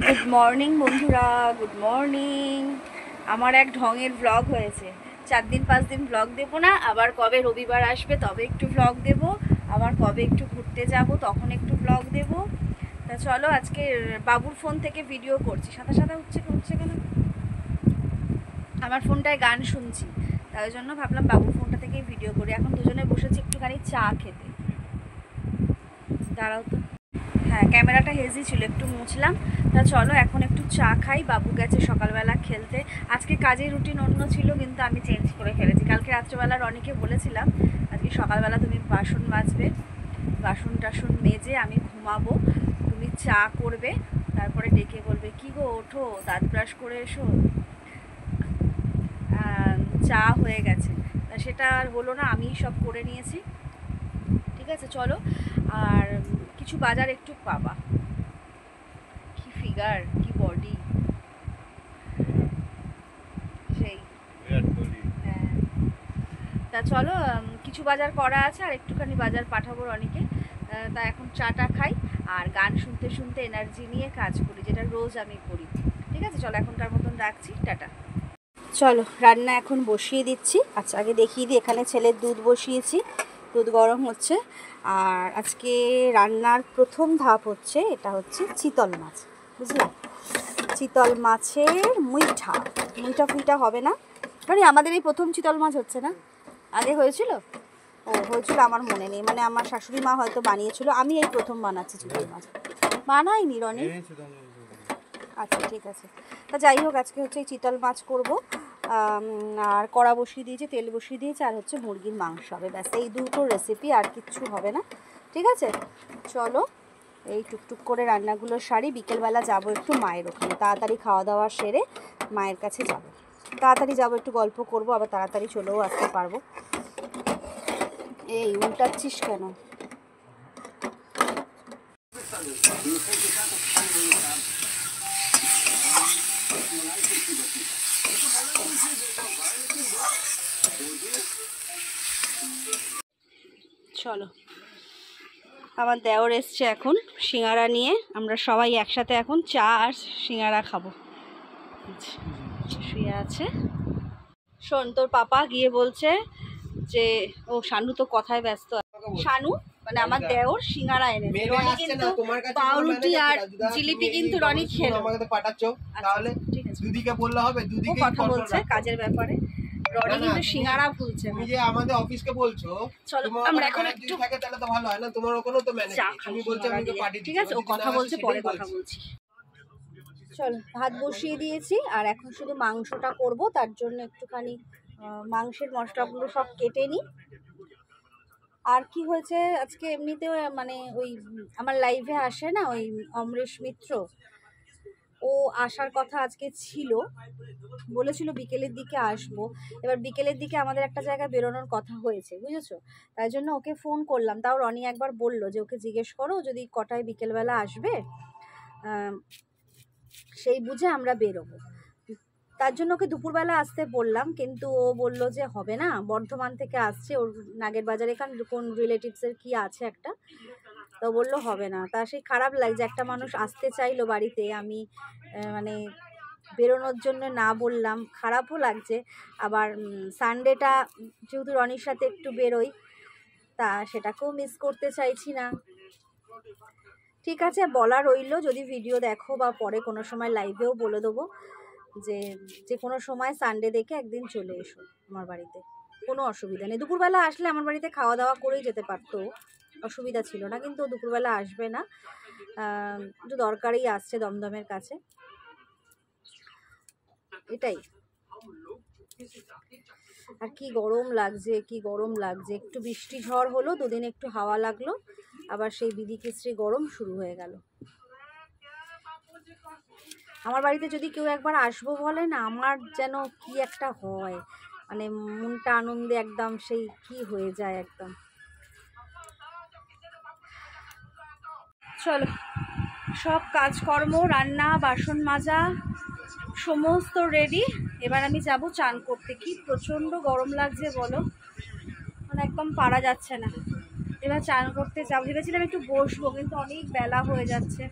Good morning বন্ধুরা, good morning. আমার এক ঢঙের ব্লগ হয়েছে। 4 দিন 5 দিন ব্লগ দেবো না, আবার কবে রবিবার আসবে তবে একটু ব্লগ দেব, আবার কবে একটু ঘুরতে যাব তখন একটু ব্লগ দেব। তা চলো, আজকে বাবুর ফোন থেকে ভিডিও করছি। সাদা সাদা হচ্ছে কেন? আমার ফোনটায় গান শুনছি, তাই জন্য ভাবলাম বাবুর ফোনটা থেকেই ভিডিও করি। এখন দুজনে বসেছি একটুখানি চা খেতে। দাঁড়াও তো, হ্যাঁ ক্যামেরাটা হেজি ছিল, একটু মুছলাম। তা চলো এখন একটু চা খাই। বাবু গেছে সকালবেলা খেলতে। আজকে কাজের রুটিন অন্য ছিল, কিন্তু আমি চেঞ্জ করে ফেলেছি। কালকে রাত্রেবেলা রনিকে বলেছিলাম আজকে সকালবেলা তুমি বাসন মাজবে, বাসন টাসন মেজে আমি ঘুমাবো, তুমি চা করবে, তারপরে ডেকে বলবে কি গো ওঠো দাঁত ব্রাশ করে এসো। চা হয়ে গেছে, তা সেটা আর হলো না, আমিই সব করে নিয়েছি। ঠিক আছে চলো। আর কিছু বাজার একটু পাবা, কি ফিগার, কি বডি, সেই হ্যাঁ। তা চলো, কিছু বাজার করা আছে আর একটুখানি বাজার পাঠাবো রনিকে। তা এখন চাটা খাই আর গান শুনতে শুনতে এনার্জি নিয়ে কাজ করি, যেটা রোজ আমি করি। ঠিক আছে চলো, এখনকার মতন রাখছি, টাটা। চলো রান্না এখন বসিয়ে দিচ্ছি। আচ্ছা আগে দেখিয়ে দিই, এখানে ছেলের দুধ বসিয়েছি, দুধ গরম হচ্ছে। আর আজকে রান্নার প্রথম ধাপ হচ্ছে, এটা হচ্ছে চিতল মাছ, বুঝলাম, চিতল মাছের মুইঠা ফুইটা হবে না মানে আমাদের এই প্রথম চিতল মাছ হচ্ছে না, আগে হয়েছিল? ও হয়েছিল, আমার মনে নেই, মানে আমার শাশুড়ি মা হয়তো বানিয়েছিল, আমি এই প্রথম বানাচ্ছি চিতল মাছ। বানাইনি রনি? আচ্ছা ঠিক আছে। তা যাই হোক, আজকে হচ্ছে এই চিতল মাছ করব। আর কড়া বসিয়ে দিয়েছি, তেল বসিয়ে দিয়েছি, আর হচ্ছে মুরগির মাংস হবে, ব্যাস এই দুটো রেসিপি, আর কিচ্ছু হবে না। ঠিক আছে চলো, এই টুকটুক করে রান্নাগুলো সারি। বিকেলবেলা যাব একটু মায়ের ওখানে, তাড়াতাড়ি খাওয়া দাওয়া সেরে মায়ের কাছে যাব। তাড়াতাড়ি যাব, একটু গল্প করব, আবার তাড়াতাড়ি চলেও আসতে পারবো। এই উল্টাচ্ছিস কেন? চলো, আমার দেওর এসছে এখন সিঙ্গারা নিয়ে, আমরা সবাই একসাথে এখন চা আর সিঙ্গারা খাবো। শুয়ে আছে। শোন, তোর পাপা গিয়ে বলছে যে, ও শানু তো কথায় ব্যস্ত। শানু মানে আমার দেওর সিঙ্গারা এনেছে, রনি কিন্তু পাউরুটি আর জিলিপি কিন্তু রনি খেলো। আমাকে তো পাঠাচ্ছো, তাহলে ঠিক আছে দুদিকে বললে হবে, দুদিকে কথা বলছে কাজের ব্যাপারে। রনি কিন্তু সিঙ্গারা ভুলছে, তুমি যে আমাদের অফিসকে বলছো চলো আমরা এখন একটু থাকে, তাহলে তো ভালো হয় না, তোমার ওখানেও তো ম্যানেজ তুমি বলছো আমি তো পার্টি, ঠিক আছে ও কথা বলছে, পরে কথা বলছি। চলো ভাত বসিয়ে দিয়েছি, আর এখন শুধু মাংসটা করব, তার জন্য একটুখানি মাংসের মশলাগুলো সব কেটে নিই। আর কি হয়েছে আজকে, এমনিতেও মানে ওই আমার লাইভে আসে না ওই অমরেশ মিত্র, ও আসার কথা আজকে ছিল, বলেছিল বিকেলের দিকে আসবো। এবার বিকেলের দিকে আমাদের একটা জায়গায় বেরোনোর কথা হয়েছে, বুঝেছো, তাই জন্য ওকে ফোন করলাম। তাও রনি একবার বলল যে ওকে জিজ্ঞেস করো যদি কটায় বিকেলবেলা আসবে, সেই বুঝে আমরা বেরোবো। তার জন্য ওকে দুপুরবেলা আসতে বললাম, কিন্তু ও বলল যে হবে না, বর্ধমান থেকে আসছে, ওর নাগের বাজারে এখান কোন রিলেটিভসের কি আছে একটা, তো বললো হবে না। তা সেই খারাপ লাগছে, একটা মানুষ আসতে চাইলো বাড়িতে, আমি মানে বেরোনোর জন্য না বললাম, খারাপও লাগছে। আবার সানডেটা যেহেতু রনির সাথে একটু বেরোই, তা সেটাকেও মিস করতে চাইছি না। ঠিক আছে, বলা রইল, যদি ভিডিও দেখো বা পরে কোনো সময় লাইভেও বলে দেবো যে যে কোনো সময় সানডে দেখে একদিন চলে এসো আমার বাড়িতে, কোনো অসুবিধা নেই। দুপুরবেলা আসলে আমার বাড়িতে খাওয়া দাওয়া করেই যেতে পারতো, অসুবিধা ছিল না, কিন্তু দুপুরবেলা আসবে না, একটু দরকারেই আসছে দমদমের কাছে, এটাই। আর কি গরম লাগছে, কি গরম লাগছে, একটু বৃষ্টি ঝড় হলো, দুদিন একটু হাওয়া লাগলো, আবার সেই বিধিকিস্ত্রি গরম শুরু হয়ে গেল। আমার বাড়িতে যদি কেউ একবার আসবো বলে না, আমার যেন কি একটা হয়, মানে মনটা আনন্দে একদম সেই কি হয়ে যায় একদম। চলো, সব কাজকর্ম, রান্না, বাসন মাজা সমস্ত রেডি। এবার আমি যাব চান করতে। কি প্রচণ্ড গরম লাগছে বলো, মানে একদম পারা যাচ্ছে না। এবার চান করতে যাব, ভেবেছিলাম একটু বসবো, কিন্তু অনেক বেলা হয়ে যাচ্ছে,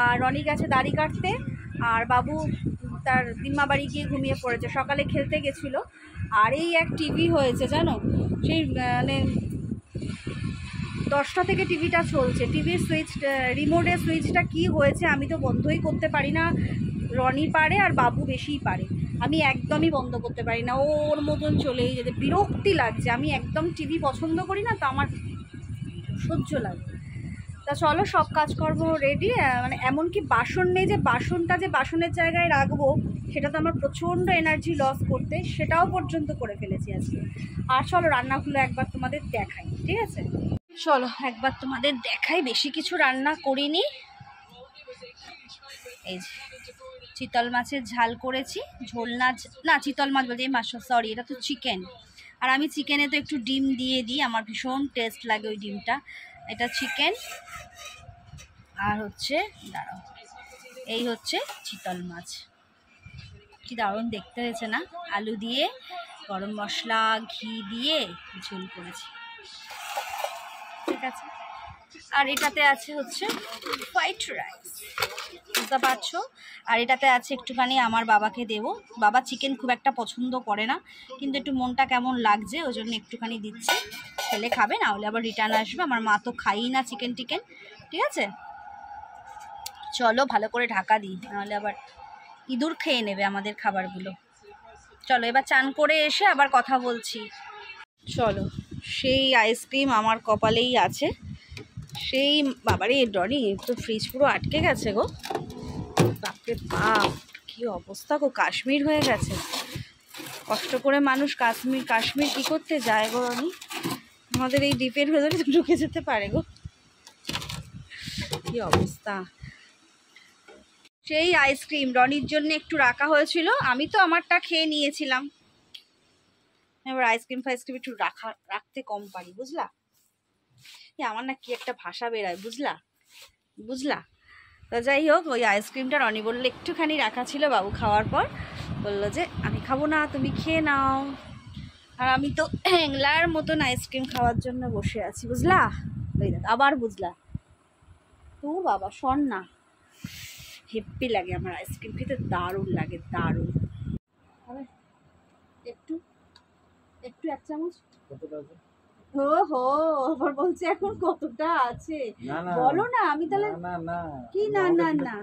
আর রনি গেছে দাড়ি কাটতে, আর বাবু তার দিম্মা বাড়ি গিয়ে ঘুমিয়ে পড়েছে, সকালে খেলতে গেছিলো। আর এই এক টিভি হয়েছে জানো, সেই মানে 10টা থেকে টিভিটা চলছে। টিভির সুইচ, রিমোটের সুইচটা কি হয়েছে, আমি তো বন্ধই করতে পারি না। রনি পারে আর বাবু বেশিই পারে, আমি একদমই বন্ধ করতে পারি না, ওর মতন চলেই যেতে বিরক্তি লাগছে। আমি একদম টিভি পছন্দ করি না, তো আমার সহ্য লাগে। তা চলো সব কাজকর্ম রেডি, মানে এমনকি বাসন নেই, যে বাসনটা যে বাসনের জায়গায় রাখবো সেটা তো আমার প্রচণ্ড এনার্জি লস করতে, সেটাও পর্যন্ত করে ফেলেছি আজকে। আর চলো রান্নাগুলো একবার তোমাদের দেখাই, ঠিক আছে? চলো একবার তোমাদের দেখাই, বেশি কিছু রান্না করিনি। এই যে চিতল মাছের ঝাল করেছি, ঝোল না চিতল মাছ বলতে এই মাছ, সরি এটা তো চিকেন। আর আমি চিকেনে তো একটু ডিম দিয়ে দিই, আমার ভীষণ টেস্ট লাগে ওই ডিমটা। এটা চিকেন, আর হচ্ছে দাঁড়াও, এই হচ্ছে চিতল মাছ। কি দারুণ দেখতে হয়েছে না, আলু দিয়ে গরম মশলা ঘি দিয়ে ঝোল করেছি, ঠিক আছে। আর এটাতে আছে হচ্ছে হোয়াইট রাইস, বুঝতে পারছো। আর এটাতে আছে একটুখানি আমার বাবাকে দেবো, বাবা চিকেন খুব একটা পছন্দ করে না, কিন্তু একটু মনটা কেমন লাগছে ওই জন্য একটুখানি দিচ্ছি, খেলে খাবে, না হলে আবার রিটার্ন আসবে। আমার মা তো খাই না চিকেন টিকেন, ঠিক আছে। চলো ভালো করে ঢাকা দিই, নাহলে আবার ইঁদুর খেয়ে নেবে আমাদের খাবারগুলো। চলো এবার চান করে এসে আবার কথা বলছি। চলো, সেই আইসক্রিম আমার কপালেই আছে, সেই বাবারে রনি তো ফ্রিজ পুরো আটকে গেছে গো, বাপরে বাপ কি অবস্থা গো, কাশ্মীর হয়ে গেছে। কষ্ট করে মানুষ কাশ্মীর কি করতে যায় গো রনি, আমাদের এই দ্বীপের ভেতরে তো ঢুকে যেতে পারে গো, কি অবস্থা। সেই আইসক্রিম রনির জন্য একটু রাখা হয়েছিল, আমি তো আমারটা খেয়ে নিয়েছিলাম, এবার আইসক্রিম ফাইসক্রিম একটু রাখতে কম পারি, বুঝলা। আমার না কি একটা ভাষা বেরোয়, বুঝলা। তো যাই হোক, ওই আইসক্রিমটা রনি বললো একটুখানি রাখা ছিল, বাবু খাওয়ার পর বললো যে আমি খাবো না, তুমি খেয়ে নাও। আর আমি তো হ্যাংলার মতন আইসক্রিম খাওয়ার জন্য বসে আছি, বুঝলা। ওই দেখ আবার বুঝলা তো বাবা, শোন না, হেপ্পি লাগে আমার আইসক্রিম খেতে, দারুণ লাগে দারুণ। একটু একটু এক চামচ, হো আবার বলছে এখন কতটা আছে, বলো না, আমি তাহলে কি না না না,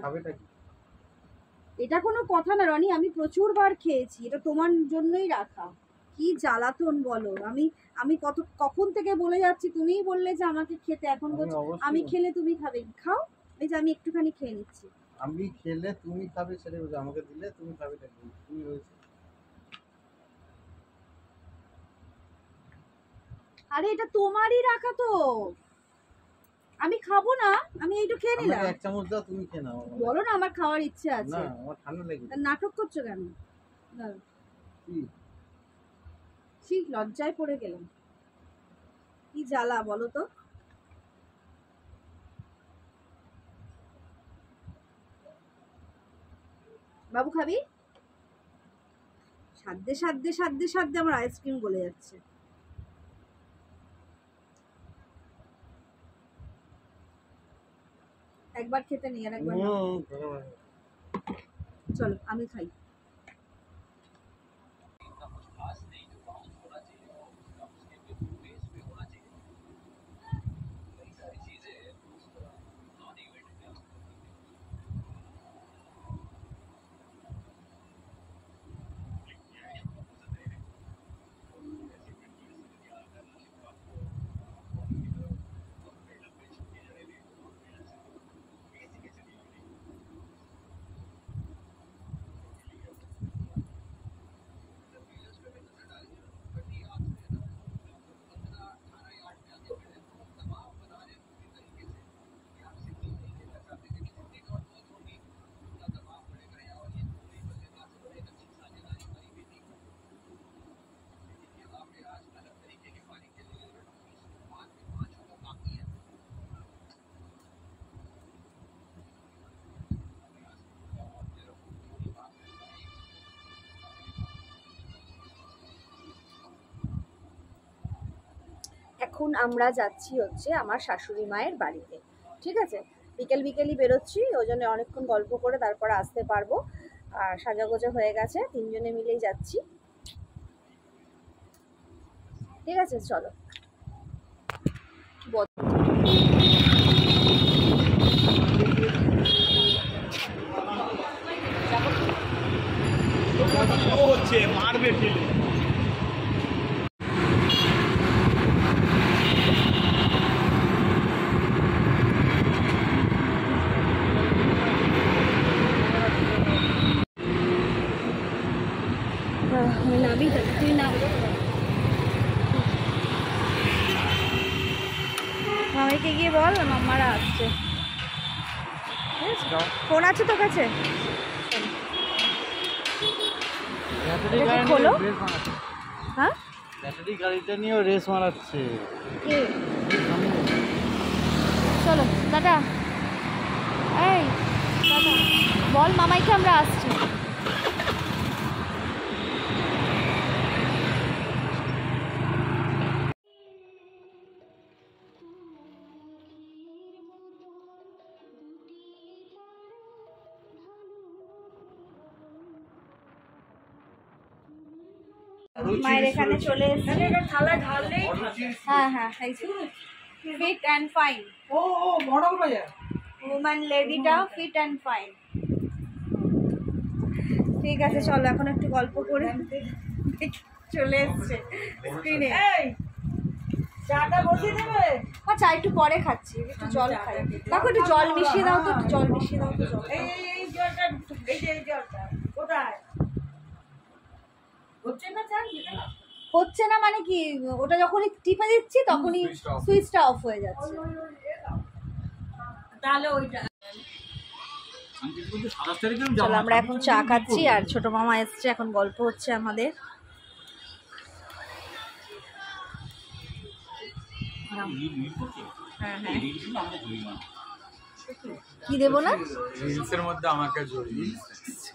এটা কোনো কথা না রনি, আমি প্রচুর বার খেয়েছি, এটা তোমার জন্যই রাখা। কি জ্বালাতন বলো, আমি কখন থেকে বলে যাচ্ছি, তুমিই বললে যে আমাকে খেতে, এখন বলছো আমি খেলে তুমি খাবে, খাও। এই যে আমি একটুখানি খেয়ে নিচ্ছি, আমি খেলে তুমি খাবে, সেটা আমাকে দিলে তুমি খাবে, তুমি হয়েছে। আরে এটা তোমারই রাখা তো, আমি খাবো না, আমি এইটু খেয়ে নিলাম। এক চামচ দাও, তুমি খেয়ে নাও। বলো না আমার খাওয়ার ইচ্ছে আছে। না আমার ঠান্ডা লেগেছে। নাটক করছো কেন? কি লজ্জায় পড়ে গেলাম, কি জ্বালা বলো তো। বাবু খাবি? সাধ্যে সাধ্যে সাধ্যে সাধ্যে আমার আইসক্রিম গলে যাচ্ছে। একবার খেতে নেই, আর একবার চলো আমি খাই। এখন আমরা যাচ্ছি হচ্ছে আমার শাশুড়ি মায়ের বাড়িতে, ঠিক আছে। বিকেলই বেরোচ্ছি, ওই জন্য অনেকক্ষণ গল্প করে তারপরে আসতে পারবো। আর সাজাগোজা হয়ে গেছে, 3 জনে মিলেই যাচ্ছি। ঠিক আছে, চলো। হচ্ছে মারবে ঠেলে। আমি নাবি, তুই নাম মামিকে গিয়ে বল মাম্মারা আসছে। ফোন আছে তোর কাছে? খোলো। হ্যাঁ, ব্যাটারি গাড়িটা নিয়েও রেস মারাচ্ছে। চলো টাটা। এই টাটা বল মামাইকে আমরা আসছি। মায়ের এখানে চলে এসেছে। হ্যাঁ হ্যাঁ, ফিট অ্যান্ড ফাইন। ও বড় বাজার ওম্যান লেডিটা ফিট অ্যান্ড ফাইন। ঠিক আছে, চলো এখন একটু গল্প করে চলে এসছে স্ক্রিনে। চাটা বসিয়ে দেবে? চা একটু পরে খাচ্ছি, একটু জল খাই। কাকু একটু জল মিশিয়ে দাও তো, একটু জল মিশিয়ে দাও তো। জল এই জলটা, এই জলটা কোথায় হচ্ছে না? চা হচ্ছে না মানে কি, ওটা যখনই টিপে দিচ্ছি তখনই সুইচটা অফ হয়ে যাচ্ছে। তাহলে ওইটা চলো, আমরা এখন চা খাচ্ছি আর ছোট মামা এসছে, এখন গল্প হচ্ছে আমাদের। হ্যাঁ হ্যাঁ, কি দেবো না রিলসের মধ্যে আমাকে জড়িয়ে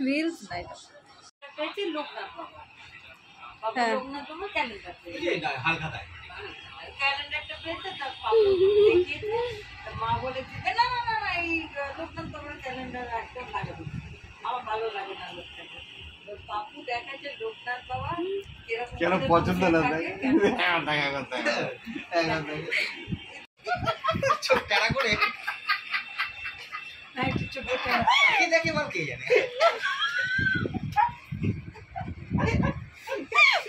রিলস নাই। হ্যাঁ ক্যালেন্ডারটা পেয়েছে, তার দেখিয়েছে, মা বলেছে না না না না, এই লোকনাথ তোমার ক্যালেন্ডার একদম লাগাবে, আমার ভালো লাগে না লোকটাকে। পাপু দেখাচ্ছে লোকনাথ বাবা কেন পছন্দ না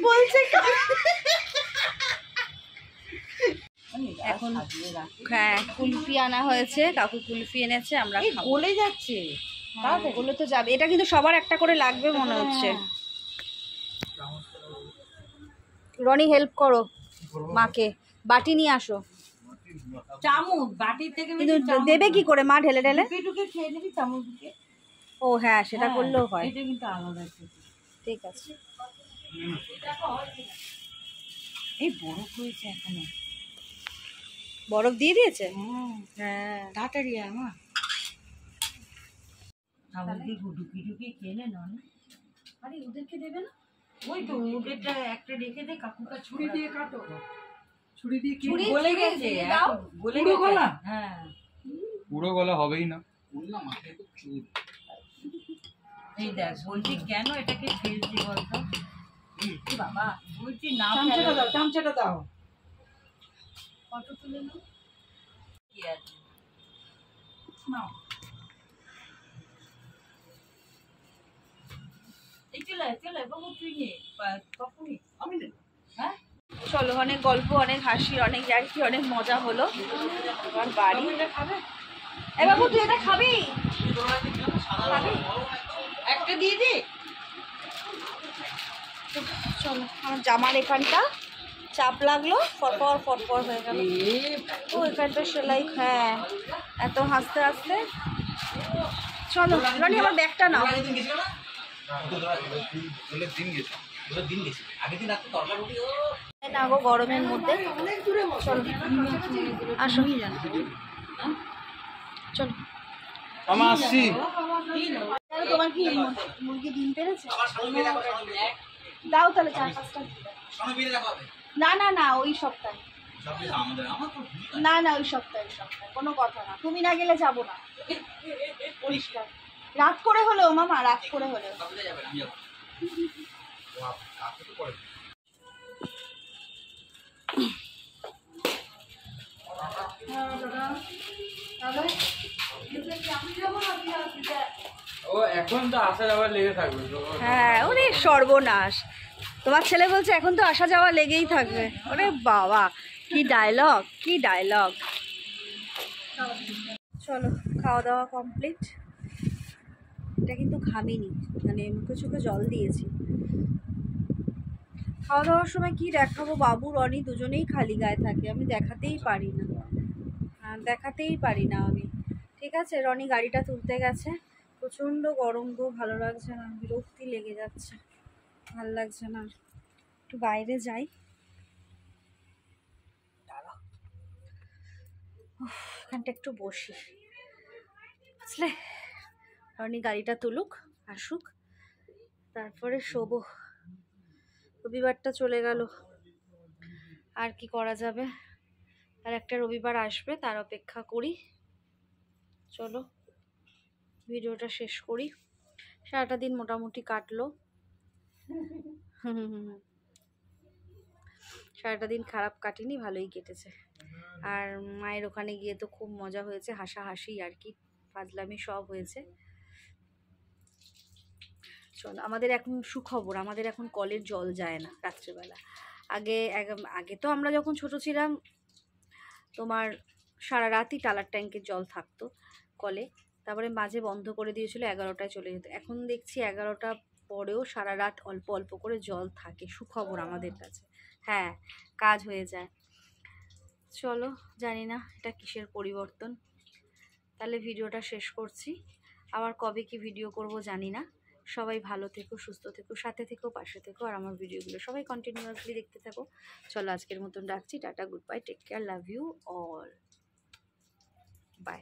বলছে। এখন হ্যাঁ কুলফি আনা হয়েছে, কাকু কুলফি এনেছে, আমরা গলে যাচ্ছে, গলে তো যাবে। এটা কিন্তু সবার একটা করে লাগবে মনে হচ্ছে। রনি হেল্প করো মাকে, বাটি নিয়ে আসো। চামচ বাটি থেকে কিন্তু দেবে কি করে মা? ঢেলে ঢেলে খেয়ে নিবি চামচ দিয়ে। ও হ্যাঁ, সেটা করলেও হয়, এটা কিন্তু আলাদা। ঠিক আছে, এই বরফ হয়েছে এখানে, বরফ দিয়ে দিয়েছে। হ্যাঁ তাড়াতাড়ি আমার ঢুকি খেলে না। আরে ওদেরকে দেবে না? ওই তো ওদেরটা একটা রেখে দে, কাকুটা ছুরি দিয়ে কাটো। ছুরি দিয়ে কি গলে গেছে? গলে গলা? হ্যাঁ, পুরো গলা হবেই না। এই দেখ, বলছি কেন এটাকে ফেলছি বলতো? বাবা বলছি না, চামচাটা দাও। কত তুলে নাও, কি আছে নাও। এই চলে বাবু, তুই নে কখনই আমি নেব। হ্যাঁ চলো, অনেক গল্প, অনেক হাসি, অনেক ইয়ার্কি, অনেক মজা হলো। এবার বাড়ি খাবে। এ বাবু তুই এটা খাবি? একটা দিয়ে দে। চলো, আমার জামার এখানটা চাপ লাগলো, ফরফর হয়ে গেল। ও এখানটা সেলাই। হ্যাঁ, এত হাসতে হাসতে। চলো রনি, আমার ব্যাগটা নাও। না গো, গরমের মধ্যে। চলো আসো, চলো আমি আসছি। তোমার কি মুরগি ডিম পেরেছে? দাও তাহলে 4-5টা। না না না, ওই সপ্তাহে না না ওই সপ্তাহে কোনো কথা না, তুমি না গেলে যাবো না, পরিষ্কার। রাত করে হলেও মামা, রাত করে হলেও। ও এখন তো আসা যাওয়ার লেগে থাকবে। হ্যাঁ, ওরে সর্বনাশ, তোমার ছেলে বলছে এখন তো আসা যাওয়া লেগেই থাকবে। ওরে বাবা, কি ডায়লগ, কি ডায়লগ। চলো, খাওয়া দাওয়া কমপ্লিট। এটা কিন্তু ঘামিনি, মানে মুখে চোখে জল দিয়েছি। খাওয়া দাওয়ার সময় কি দেখাবো, বাবু রনি দুজনেই খালি গায়ে থাকে, আমি দেখাতেই পারি না, দেখাতেই পারি না আমি। ঠিক আছে, রনি গাড়িটা তুলতে গেছে, প্রচণ্ড গরম গো, ভালো লাগছে না, বিরক্তি লেগে যাচ্ছে, ভাল লাগছে না। একটু বাইরে যাই, এখানটা একটু বসি, বুঝলে। রনি গাড়িটা তুলুক, আসুক, তারপরে শোবো। রবিবারটা চলে গেল, আর কি করা যাবে, আর একটা রবিবার আসবে, তার অপেক্ষা করি। চলো ভিডিওটা শেষ করি। সারাটা দিন মোটামুটি কাটলো, সারাটা দিন খারাপ কাটেনি, ভালোই কেটেছে। আর মায়ের ওখানে গিয়ে তো খুব মজা হয়েছে, হাসাহাসি আর কি, ফাজলামি সব হয়েছে। চলো, আমাদের এখন সুখবর, আমাদের এখন কলের জল যায় না রাত্রেবেলা। আগে তো আমরা যখন ছোট ছিলাম তোমার সারা রাতই টালার ট্যাঙ্কের জল থাকতো কলে, তারপরে মাঝে বন্ধ করে দিয়েছিল, 11টায় চলে যেত। এখন দেখছি 11টা পরেও সারা রাত অল্প অল্প করে জল থাকে, সুখবর আমাদের কাছে। হ্যাঁ, কাজ হয়ে যায়। চলো, জানি না এটা কিসের পরিবর্তন। তাহলে ভিডিওটা শেষ করছি, আবার কবে কি ভিডিও করব জানি না। সবাই ভালো থেকো, সুস্থ থেকো, সাথে থেকো, পাশে থেকো, আর আমার ভিডিওগুলো সবাই কন্টিনিউয়াসলি দেখতে থাকো। চলো, আজকের মতন রাখছি, tata, good bye, take care, love you all, by.